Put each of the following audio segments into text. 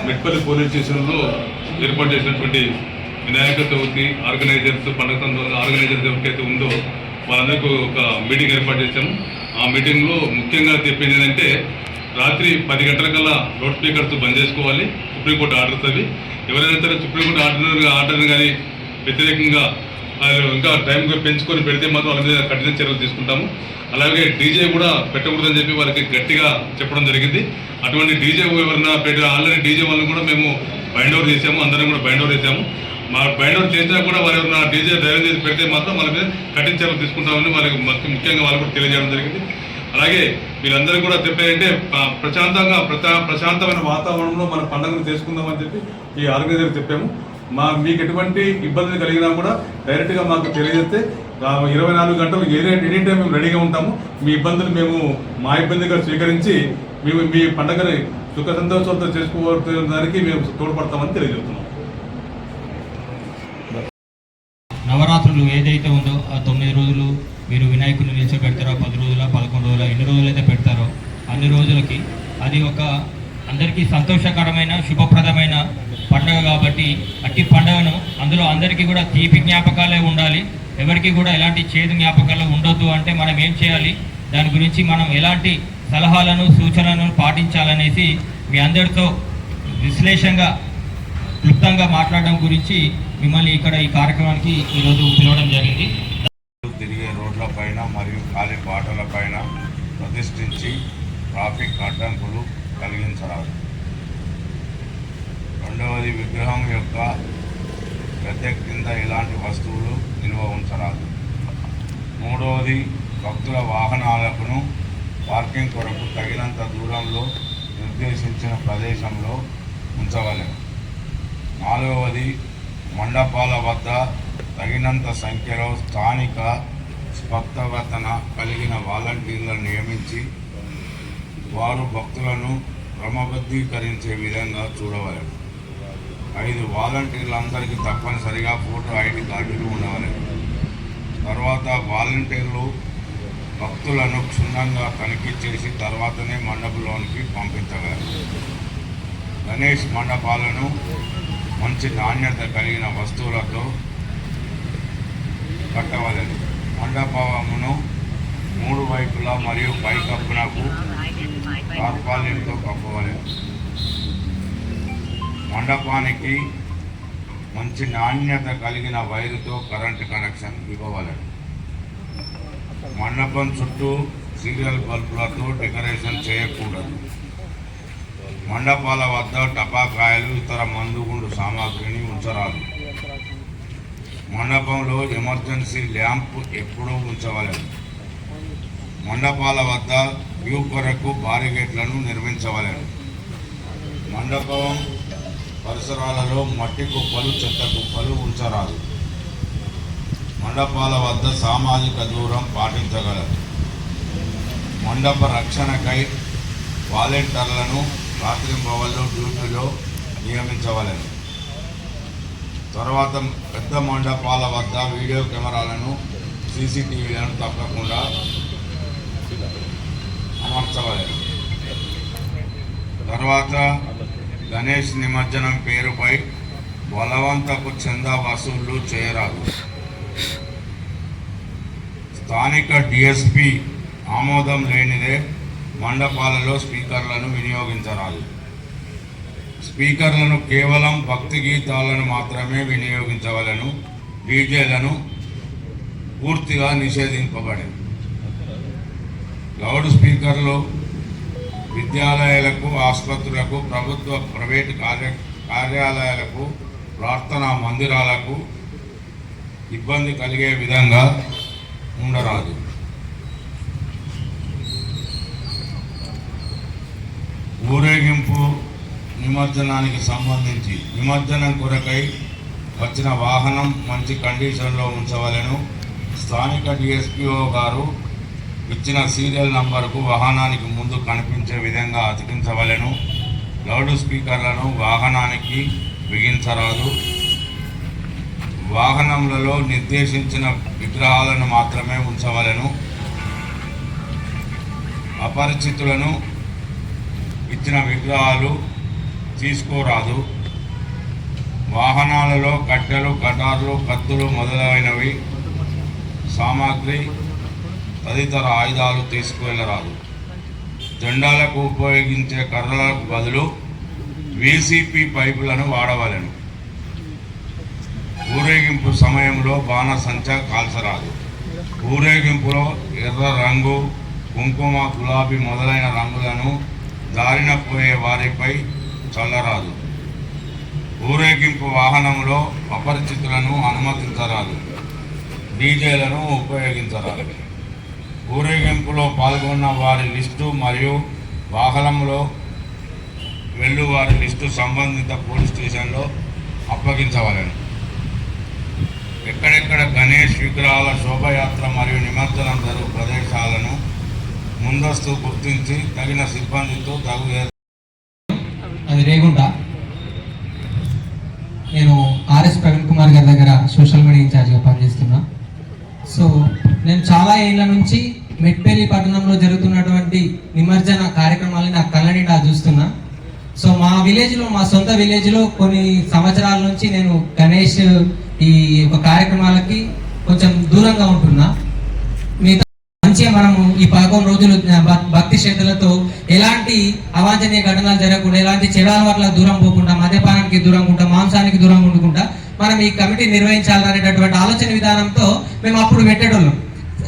Metpally police స్టేషన్లో ఏర్పాటు చేసినటువంటి వినాయక చవితి ఆర్గనైజర్స్ పండుగ ఆర్గనైజర్స్ ఎవరికైతే ఉందో వాళ్ళందరికీ ఒక మీటింగ్ ఏర్పాటు చేశాము. ఆ మీటింగ్లో ముఖ్యంగా చెప్పింది ఏంటంటే రాత్రి 10 గంటలకల్లా లౌడ్ స్పీకర్స్ బంద్ చేసుకోవాలి. సుప్రీంకోర్టు ఆర్డర్స్ అవి. ఎవరైనా సరే సుప్రీంకోర్టు ఆర్డర్ని కానీ వ్యతిరేకంగా ఇంకా టైం పెంచుకొని పెడితే మాత్రం వాళ్ళ మీద కఠిన చర్యలు తీసుకుంటాము. అలాగే డీజే కూడా పెట్టకూడదని చెప్పి వాళ్ళకి గట్టిగా చెప్పడం జరిగింది. అటువంటి డీజే ఎవరైనా ఆల్రెడీ డీజే వాళ్ళని కూడా మేము బైండ్ ఓవర్ చేసాము. అందరం కూడా బైండ్ ఓవర్ చేసాము. మా బైండ్ ఓవర్ చేసినా కూడా వాళ్ళు ఎవరైనా డీజే డ్రైవర్ చేసి పెడితే మాత్రం వాళ్ళ మీద కఠిన చర్యలు తీసుకుంటామని వాళ్ళకి ముఖ్యంగా వాళ్ళు కూడా తెలియజేయడం జరిగింది. అలాగే మీరందరూ కూడా చెప్పారంటే ప్రశాంతమైన వాతావరణంలో మన పండుగను చేసుకుందామని చెప్పి ఈ ఆర్గనైజర్ చెప్పాము. మీకు ఎటువంటి ఇబ్బందులు కలిగినా కూడా డైరెక్ట్గా మాకు తెలియజేస్తే 24 గంటలు ఎనీ టైం మేము రెడీగా ఉంటాము. మీ ఇబ్బందులు మేము మా ఇబ్బందిగా స్వీకరించి మేము మీ పండుగని సుఖ సంతోషాలతో చేసుకోవడానికి మేము తోడ్పడతామని తెలియజేస్తున్నాం. నవరాత్రులు ఏదైతే ఉందో ఆ 9 రోజులు మీరు వినాయకుడిని నిలిచిపెడతారో 10 రోజుల 11 రోజుల ఎన్ని రోజులైతే పెడతారో అన్ని రోజులకి అది ఒక అందరికీ సంతోషకరమైన శుభప్రదమైన పండుగ కాబట్టి అట్టి పండుగను అందులో అందరికీ కూడా తీపి జ్ఞాపకాలే ఉండాలి. ఎవరికి కూడా ఎలాంటి చేదు జ్ఞాపకాలు ఉండొద్దు. అంటే మనం ఏం చేయాలి, దాని గురించి మనం ఎలాంటి సలహాలను సూచనలను పాటించాలనేసి మీ అందరితో విశ్లేషణగా క్లుప్తంగా మాట్లాడడం గురించి మిమ్మల్ని ఇక్కడ ఈ కార్యక్రమానికి ఈరోజు పిలవడం జరిగింది. తిరిగే రోడ్లపైన మరియు ఖాళీ బాటలపైన ప్రతిష్ఠించి ట్రాఫిక్ అడ్డంకులు కలిగించరాదు. రెండవది, విగ్రహం యొక్క గద్దె కింద ఇలాంటి వస్తువులు నిల్వ ఉంచరాదు. మూడవది, భక్తుల వాహనాలను పార్కింగ్ కొరకు తగినంత దూరంలో నిర్దేశించిన ప్రదేశంలో ఉంచవలెను. నాలుగవది, మండపాల వద్ద తగినంత సంఖ్యలో స్థానిక స్పష్టవతన కలిగిన వాలంటీర్లను నియమించి వారు భక్తులను క్రమబద్ధీకరించే విధంగా చూడవలెను. 5 వాలంటీర్లందరికీ తప్పనిసరిగా ఫోటో ఐడి కార్డులు ఉండవలెను. తర్వాత వాలంటీర్లు భక్తులను క్షుణ్ణంగా తనిఖీ చేసి తర్వాతనే మండపంలోనికి పంపించగలరు. గణేష్ మండపాలను మంచి నాణ్యత కలిగిన వస్తువులతో కట్టవలెను. మండపమును 3 వైపులా మరియు పైకప్పునకు టార్పాలిన్తో కప్పవలెను. మండపానికి మంచి నాణ్యత కలిగిన వైరుతో కరెంటు కనెక్షన్ ఇవ్వవలెను. మండపం చుట్టూ సీరియల్ బల్బులతో డెకరేషన్ చేయకూడదు. మండపాల వద్ద టపాకాయలు ఇతర మందుగుండు సామాగ్రిని ఉంచరాదు. మండపంలో ఎమర్జెన్సీ ల్యాంప్ ఎప్పుడూ ఉంచవలెను. మండపాల వద్ద వ్యూ కొరకు బారిగేట్లను నిర్మించవలెను. మండపం పరిసరాలలో మట్టి కుప్పలు చెత్త కుప్పలు ఉంచరాదు. మండపాల వద్ద సామాజిక దూరం పాటించగలరు. మండప రక్షణకై వాలంటీర్లను రాత్రింబవళ్ళు డ్యూటీలో నియమించవలెను. తర్వాత పెద్ద మండపాల వద్ద వీడియో కెమెరాలను సీసీటీవీలను తప్పకుండా అమర్చవలెను. తర్వాత గణేష్ నిమజ్జనం పేరుపై బలవంతపు చందా వసూళ్లు చేయరాదు. స్థానిక డిఎస్పి ఆమోదం లేనిదే మండపాలలో స్పీకర్లను వినియోగించరాదు. స్పీకర్లను కేవలం భక్తి గీతాలను మాత్రమే వినియోగించవలను. డీజేలను పూర్తిగా నిషేధింపబడింది. లౌడ్ స్పీకర్లు విద్యాలయాలకు, ఆసుపత్రులకు, ప్రభుత్వ ప్రైవేటు కార్యాలయాలకు, ప్రార్థనా మందిరాలకు ఇబ్బంది కలిగే విధంగా ఉండరాదు. ఊరేగింపు నిమజ్జనానికి సంబంధించి నిమజ్జనం కొరకై వచ్చిన వాహనం మంచి కండిషన్లో ఉంచవలెను. స్థానిక డిఎస్పిఓ గారు ఇచ్చిన సీరియల్ నంబర్కు వాహనానికి ముందు కనిపించే విధంగా అతికించవలెను. లౌడ్ స్పీకర్లను వాహనానికి బిగించరాదు. వాహనములలో నిర్దేశించిన విగ్రహాలను మాత్రమే ఉంచవలెను. అపరిచితులను ఇచ్చిన విగ్రహాలు తీసుకోరాదు. వాహనాలలో కట్టెలు, కటార్లు, కత్తులు మొదలైనవి సామాగ్రి తదితర ఆయుధాలు తీసుకువెళ్ళరాదు. జెండాలకు ఉపయోగించే కర్రలకు బదులు వీసీపీ పైపులను వాడవలెను. ఊరేగింపు సమయంలో బాణసంచా కాల్చరాదు. ఊరేగింపులో ఎర్ర రంగు, కుంకుమ, గులాబీ మొదలైన రంగులను దారిన పోయే వారిపై చల్లరాదు. ఊరేగింపు వాహనంలో అపరిచితులను అనుమతించరాదు. డీజేలను ఉపయోగించరాదు. ఊరేగింపులో పాల్గొన్న వారి లిస్టు మరియు వాహనంలో వెళ్ళు వారి లిస్టు సంబంధిత పోలీస్ స్టేషన్లో అప్పగించవలెను. ఎక్కడెక్కడ గణేష్ విగ్రహాల శోభయాత్ర మరియు నిమజ్జనం జరుగు ప్రదేశాలను ముందస్తు గుర్తించి తగిన సిబ్బందితో అది రేగుంట. నేను ఆర్ఎస్ ప్రవీణ్ కుమార్ గారి దగ్గర సోషల్ మీడియా ఇన్ఛార్జ్గా పనిచేస్తున్నా. సో నేను చాలా ఏళ్ళ నుంచి మెట్పల్లి పట్టణంలో జరుగుతున్నటువంటి నిమజ్జన కార్యక్రమాలని నా కళ్ళ నిండా చూస్తున్నా. సో మా విలేజ్లో, మా సొంత విలేజ్లో కొన్ని సంవత్సరాల నుంచి నేను గణేష్ ఈ యొక్క కార్యక్రమాలకి కొంచెం దూరంగా ఉంటున్నా. మిగతా మంచిగా మనము ఈ 11 రోజులు భక్తి శ్రద్ధలతో ఎలాంటి అవాంఛనీయ ఘటనలు జరగకుండా, ఎలాంటి చెడు అలవాట్లకు దూరం పోకుండా, మద్యపానానికి దూరంగా ఉంటా, మాంసానికి దూరంగా ఉండకుండా మనం ఈ కమిటీ నిర్వహించాలనేటటువంటి ఆలోచన విధానంతో మేము అప్పుడు పెట్టేటోళ్ళం.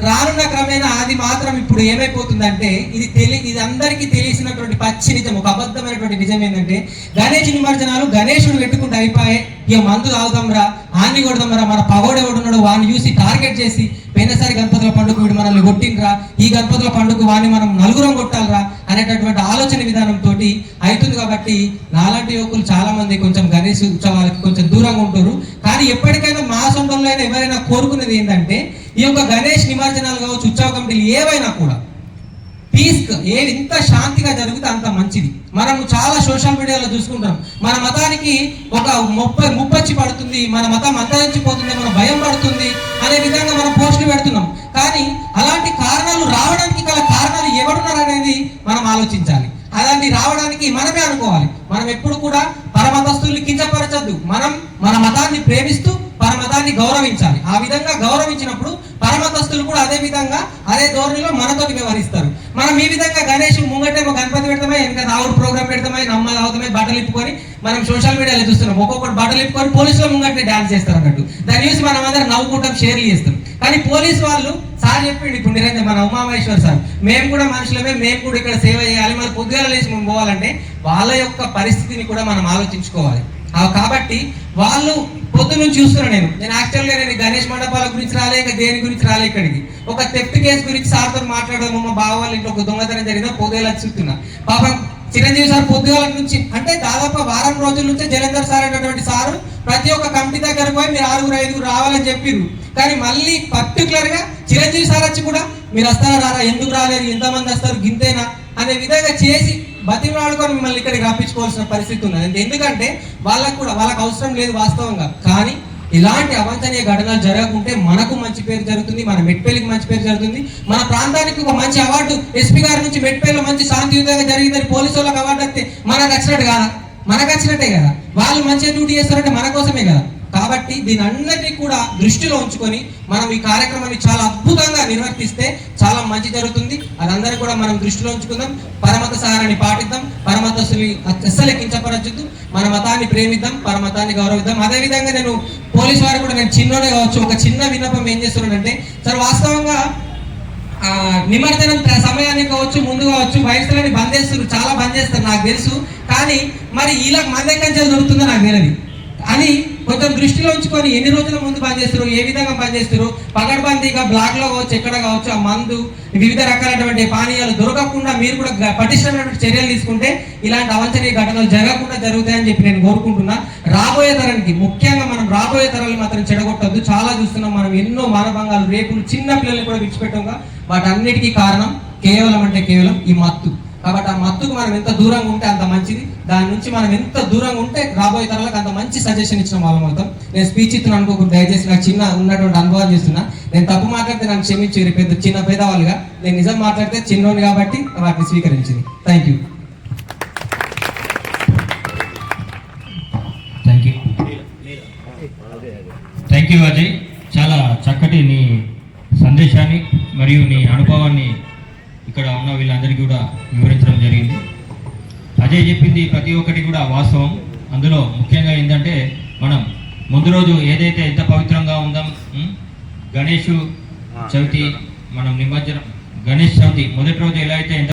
రానున్న క్రమేణా అది మాత్రం ఇప్పుడు ఏమైపోతుందంటే, ఇది అందరికీ తెలిసినటువంటి పచ్చి నిజం, ఒక అబద్ధమైనటువంటి నిజం ఏంటంటే, గణేష్ నిమజ్జనాలు గణేశుడు పెట్టుకుంటూ అయిపోయాయి. ఇక మందు తాగుదాంరా, ఆన్ని కొడదాంరా, మన పగోడెవడు ఉన్నాడు వాడిని చూసి టార్గెట్ చేసి పోయినసారి గణపతుల పండుగ వీడు మనల్ని కొట్టిండ్రా, ఈ గణపతుల పండుగ వాడిని మనం నలుగురం కొట్టాలరా అనేటటువంటి ఆలోచన విధానంతో అవుతుంది. కాబట్టి నాలాంటి యువకులు చాలా మంది కొంచెం గణేష్ ఉత్సవాలకి కొంచెం దూరంగా ఉంటారు. కానీ ఎప్పటికైనా మా సొంతంలో అయినా ఎవరైనా కోరుకునేది ఏంటంటే, ఈ యొక్క గణేష్ నిమజ్జనాలు కావచ్చు, ఉత్సవ కమిటీలు ఏవైనా కూడా పీస్ ఎంత శాంతిగా జరిగితే అంత మంచిది. మనం చాలా సోషల్ మీడియాలో చూసుకుంటాం, మన మతానికి ఒక ముప్పచ్చి పడుతుంది, మన మతం అంతరించిపోతుంది, మన భయం పడుతుంది అనే విధంగా మనం పోస్టులు పెడుతున్నాం. కానీ అలాంటి కారణాలు రావడానికి గల కారణాలు ఎవరున్నారు అనేది మనం ఆలోచించాలి. అలాంటి రావడానికి మనమే అనుకోవాలి. మనం ఎప్పుడు కూడా పరమతస్తుల్ని కించపరచద్దు. మనం మన మతాన్ని ప్రేమిస్తూ పరమతాన్ని గౌరవించాలి. ఆ విధంగా గౌరవించినప్పుడు పరమతస్తులు కూడా అదే విధంగా అదే ధోరణిలో మనతోటి వ్యవహరిస్తారు. మనం ఈ విధంగా గణేష్ ముంగటేమో గణపతి పెడతామే, వెనక రావుడు ప్రోగ్రామ్ పెడతామే, నమ్మలు అవుతామే, బట్టలు ఇప్పుకొని మనం సోషల్ మీడియాలో చూస్తున్నాం. ఒక్కొక్కటి బట్టలు ఇప్పుకొని పోలీసుల ముంగటే డాన్స్ చేస్తారు అన్నట్టు. దాన్ని చూసి మనం అందరం నవ్వుకుంటాం, షేర్లు చేస్తాం. కానీ పోలీసు వాళ్ళు సార్ చెప్పిండు ఇప్పుడు నిరంజన్, మన ఉమామహేశ్వర్ సార్, మేము కూడా మనుషులమే, మేము కూడా ఇక్కడ సేవ చేయాలి, మరి పొద్దుగాల లేచి మనం పోవాలంటే వాళ్ళ యొక్క పరిస్థితిని కూడా మనం ఆలోచించుకోవాలి. కాబట్టి వాళ్ళు పొద్దు నుంచి చూస్తున్నా. నేను యాక్చువల్గా నేను గణేష్ మండపాల గురించి రాలే, ఇంకా దేని గురించి రాలే. ఇక్కడికి ఒక థెఫ్ట్ కేసు గురించి సార్తో మాట్లాడడం, మా బావ వాళ్ళ ఇంట్లో ఒక దొంగతనం జరిగినా పొద్దుగా చూస్తున్నా. పాపం చిరంజీవి సార్ పొద్దుగాల నుంచి అంటే దాదాపు వారం రోజుల నుంచే జలంధర్ సార్ అనేటువంటి సారు ప్రతి ఒక్క కమిటీ దగ్గర పోయి మీరు 6-5 రావాలని చెప్పిర్రు. కానీ మళ్ళీ పర్టికులర్ గా చిరంజీవి సార్ వచ్చి కూడా మీరు వస్తారా రారా, ఎందుకు రాలేరు, ఎంతమంది వస్తారు, గింతేనా అనే విధంగా చేసి బతిమాడుకొని మిమ్మల్ని ఇక్కడికి రప్పించుకోవాల్సిన పరిస్థితి ఉన్నది. ఎందుకంటే వాళ్ళకు అవసరం లేదు వాస్తవంగా. కానీ ఇలాంటి అవాంఛనీయ ఘటనలు జరగకుంటే మనకు మంచి పేరు జరుగుతుంది, మన మెట్పల్లికి మంచి పేరు జరుగుతుంది, మన ప్రాంతానికి ఒక మంచి అవార్డు ఎస్పీ గారి నుంచి మెట్పల్లిలో మంచి శాంతియుతంగా జరిగిందని పోలీసు వాళ్ళకి అవార్డు వస్తే మనకు వచ్చినట్టు కాదా? మనకు వచ్చినట్టే కదా. వాళ్ళు మంచిగా డ్యూటీ చేస్తారంటే మన కోసమే కదా. కాబట్టి దీని అన్నిటినీ కూడా దృష్టిలో ఉంచుకొని మనం ఈ కార్యక్రమాన్ని చాలా అద్భుతంగా నిర్వర్తిస్తే చాలా మంచి జరుగుతుంది. అదందరూ కూడా మనం దృష్టిలో ఉంచుకుందాం, పరమత సారాన్ని పాటిద్దాం, పరమతస్తుని అస్సలు కించపరచొద్దు, మన మతాన్ని ప్రేమిద్దాం, పరమతాన్ని గౌరవిద్దాం. అదేవిధంగా నేను పోలీసు వారు కూడా, నేను చిన్నోనే కావచ్చు, ఒక చిన్న విన్నపం ఏం చేస్తున్నానంటే, సార్ వాస్తవంగా నిమజ్జనం సమయానికి కావచ్చు, ముందు కావచ్చు, వయసులని బంద్ చేస్తారు, చాలా బంద్ చేస్తారు నాకు తెలుసు. కానీ మరి ఇలా మన కంచెలు దొరుకుతుందో నాకు తెలియదు అని కొంచెం దృష్టిలో ఉంచుకొని ఎన్ని రోజుల ముందు బంద్ చేస్తారు, ఏ విధంగా బంద్ చేస్తారు, పగడ్బందీగా బ్లాక్ లో కావచ్చు, ఎక్కడ కావచ్చు, ఆ మందు వివిధ రకాలైనటువంటి పానీయాలు దొరకకుండా మీరు కూడా పటిష్టమైనటువంటి చర్యలు తీసుకుంటే ఇలాంటి అవాంఛనీయ ఘటనలు జరగకుండా జరుగుతాయని చెప్పి నేను కోరుకుంటున్నా. రాబోయే తరానికి, ముఖ్యంగా మనం రాబోయే తరాలు మాత్రం చెడగొట్టద్దు. చాలా చూస్తున్నాం మనం, ఎన్నో మానభంగాలు, రేపులు, చిన్న పిల్లల్ని కూడా విడిచిపెట్టంగా. వాటన్నిటికీ కారణం కేవలం ఈ మత్తు. కాబట్టి ఆ మత్తుకు మనం ఎంత దూరంగా ఉంటే అంత మంచిది. దాని నుంచి మనం ఎంత దూరంగా ఉంటే రాబోయే తరాలకు అంత మంచి సజెషన్ ఇచ్చిన వాళ్ళం అవుతాం. నేను స్పీచ్ ఇస్తున్నాను అనుకోకుండా దయచేసి నాకు చిన్న ఉన్నటువంటి అనుభవం చేస్తున్నా. నేను తప్పు మాట్లాడితే నన్ను క్షమించి చిన్న పేదవాళ్ళుగా, నేను నిజం మాట్లాడితే చిన్నోని కాబట్టి వాటిని స్వీకరించింది. Thank you. యూ అజయ్, చాలా చక్కటి నీ సందేశాన్ని మరియు నీ అనుభవాన్ని ఇక్కడ ఉన్న వీళ్ళందరికీ కూడా వివరించడం జరిగింది. అజయ్ చెప్పింది ప్రతి ఒక్కటి కూడా వాస్తవం. అందులో ముఖ్యంగా ఏంటంటే మనం ముందు రోజు ఏదైతే ఎంత పవిత్రంగా ఉందాం, గణేష్ చవితి మనం నిమజ్జనం, గణేష్ చవితి మొదటి రోజు ఎలా అయితే ఎంత